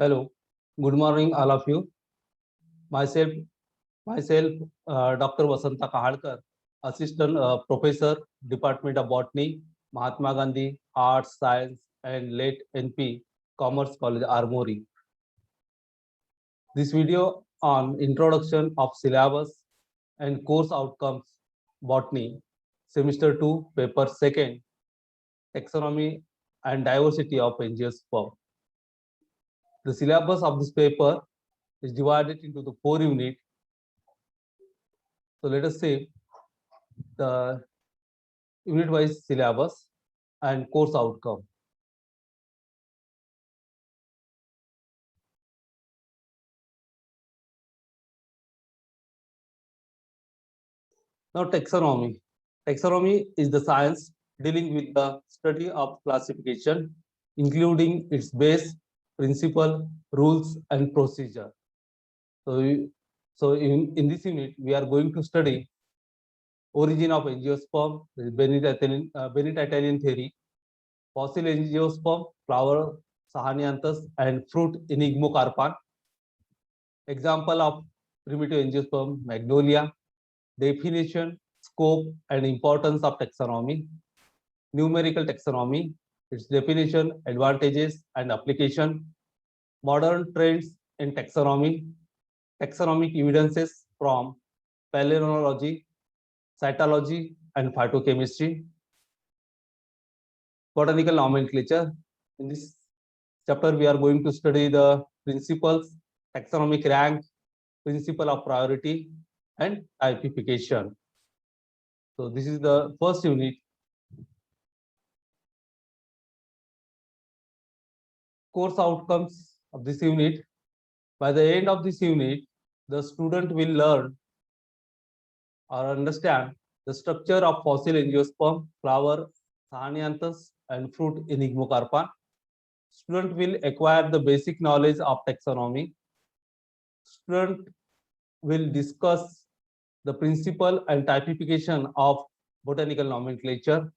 Hello, good morning, all of you. Myself, myself, Dr. Vasanta Kahalkar, Assistant Professor, Department of Botany, Mahatma Gandhi, Arts, Science, and late NP, Commerce College, Armory. This video on introduction of syllabus and course outcomes, Botany, Semester 2, Paper 2nd, Taxonomy and Diversity of Angiosperm. The syllabus of this paper is divided into the 4 units. So let us say the unit-wise syllabus and course outcome. Now taxonomy. Taxonomy is the science dealing with the study of classification, including its base, principle, rules, and procedure. So in this unit, we are going to study origin of angiosperm, Bennett Italian theory, fossil angiosperm, flower Sahanianthus, and fruit Enigmocarpan. Example of primitive angiosperm, Magnolia. Definition, scope, and importance of taxonomy. Numerical taxonomy, its definition, advantages, and application. Modern trends in taxonomy. Taxonomic evidences from palynology, cytology, and phytochemistry. Botanical nomenclature. In this chapter, we are going to study the principles, taxonomic rank, principle of priority, and typification. So this is the first unit. Course outcomes of this unit. By the end of this unit, the student will learn or understand the structure of fossil angiosperm, flower Sahanianthus, and fruit Enigmocarpan. Student will acquire the basic knowledge of taxonomy. Student will discuss the principle and typification of botanical nomenclature.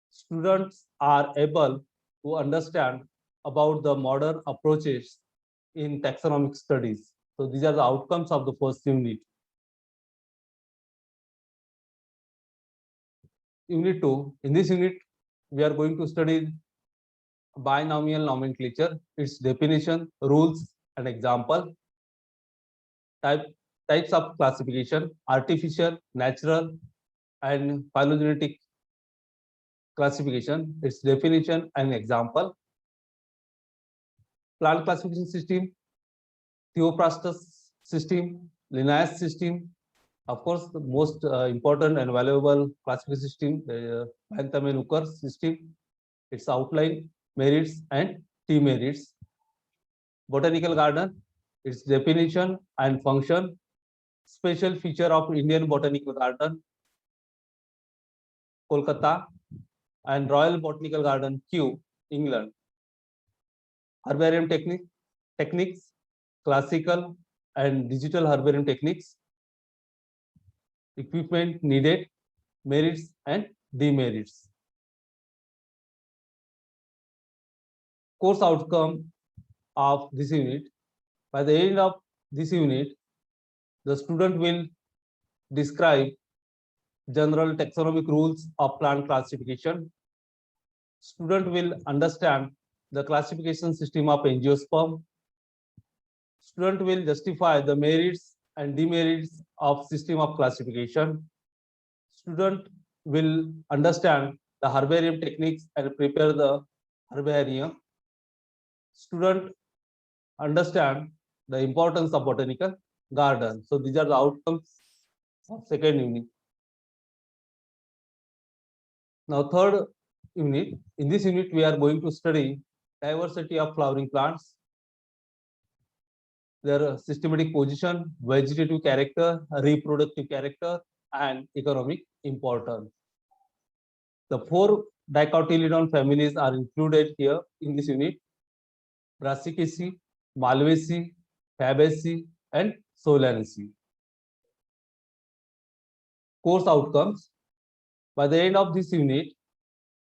Students are able to understand about the modern approaches in taxonomic studies. So these are the outcomes of the first unit. Unit 2. In this unit, we are going to study binomial nomenclature, its definition, rules, and example. Types of classification, artificial, natural, and phylogenetic classification, its definition and example. Plant classification system, Theophrastus system, Linnaeus system. Of course, the most important and valuable classification system, the Bantam and Hooker system, its outline, merits, and demerits. Botanical garden, its definition and function. Special feature of Indian Botanical Garden, Kolkata, and Royal Botanical Garden, Kew, England. Herbarium techniques, classical and digital herbarium techniques. Equipment needed, merits and demerits. Course outcome of this unit. By the end of this unit, the student will describe general taxonomic rules of plant classification. Student will understand the classification system of angiosperm. Student will justify the merits and demerits of system of classification. Student will understand the herbarium techniques and prepare the herbarium. Student understand the importance of botanical garden. So these are the outcomes of second unit. Now third unit. In this unit, we are going to study diversity of flowering plants, their systematic position, vegetative character, reproductive character, and economic importance. The 4 dicotyledon families are included here in this unit: Brassicaceae, Malvaceae, Fabaceae, and Solanaceae. Course outcomes. By the end of this unit,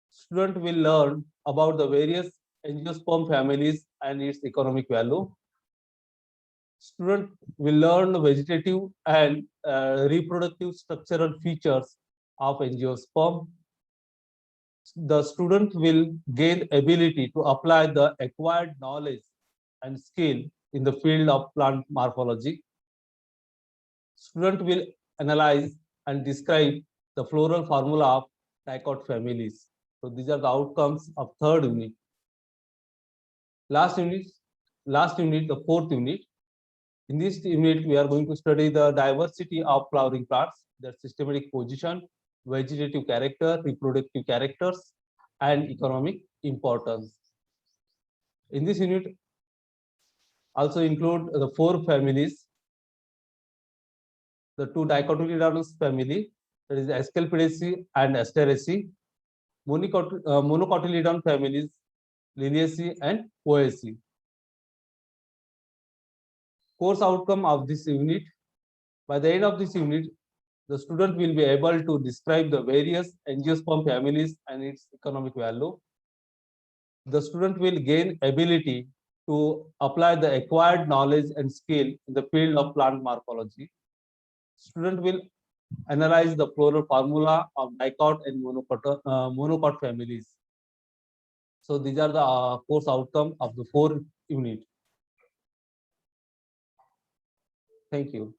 student will learn about the various angiosperm families and its economic value. Student will learn the vegetative and reproductive structural features of angiosperm. The student will gain ability to apply the acquired knowledge and skill in the field of plant morphology. Student will analyze and describe the floral formula of dicot families. So these are the outcomes of third unit. Last unit, the fourth unit. In this unit, we are going to study the diversity of flowering plants, their systematic position, vegetative character, reproductive characters, and economic importance. In this unit, also include the four families, the two dicotyledonous family, that is Asclepiadaceae and Asteraceae, monocotyledon families, Liliaceae and Poaceae. Course outcome of this unit. By the end of this unit, the student will be able to describe the various angiosperm families and its economic value. The student will gain ability to apply the acquired knowledge and skill in the field of plant morphology. Student will analyze the floral formula of dicot and monocot families. So these are the course outcome of the 4th unit. Thank you.